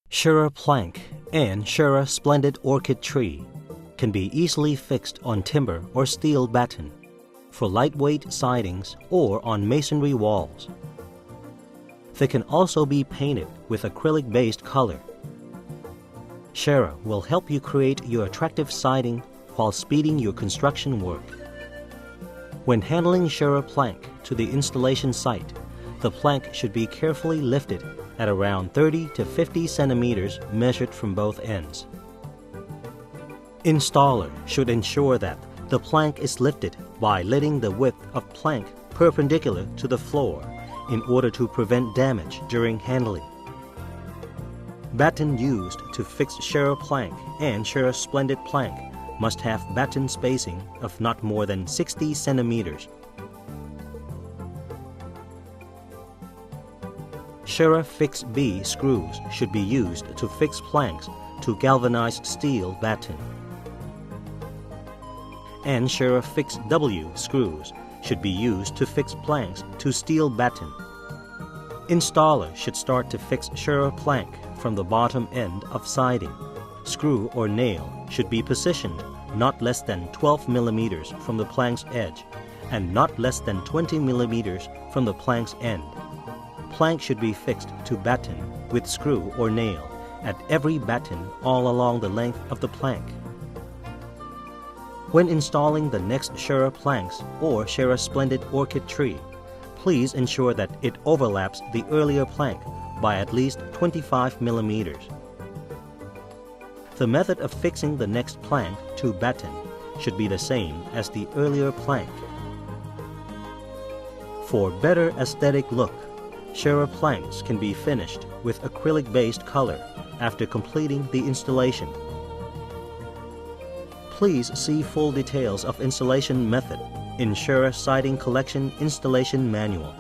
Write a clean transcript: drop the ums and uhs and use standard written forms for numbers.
SHERA plank and SHERA splendid orchid tree can be easily fixed on timber or steel batten for lightweight sidings or on masonry walls. They can also be painted with acrylic-based color. SHERA will help you create your attractive siding while speeding your construction work. When handling SHERA plank to the installation site, the plank should be carefully lifted at around 30 to 50 centimeters measured from both ends. Installer should ensure that the plank is lifted by letting the width of plank perpendicular to the floor in order to prevent damage during handling. Batten used to fix SHERA plank and SHERA splendid plank must have batten spacing of not more than 60 centimeters. SHERA Fix B screws should be used to fix planks to galvanized steel batten. And SHERA Fix W screws should be used to fix planks to steel batten. Installer should start to fix SHERA plank from the bottom end of siding. Screw or nail should be positioned not less than 12 millimeters from the plank's edge and not less than 20 millimeters from the plank's end. Plank should be fixed to batten with screw or nail at every batten all along the length of the plank. When installing the next SHERA planks or SHERA splendid orchid tree, please ensure that it overlaps the earlier plank by at least 25 millimeters. The method of fixing the next plank to batten should be the same as the earlier plank. For better aesthetic look, SHERA planks can be finished with acrylic-based color after completing the installation. Please see full details of installation method in SHERA Siding Collection Installation Manual.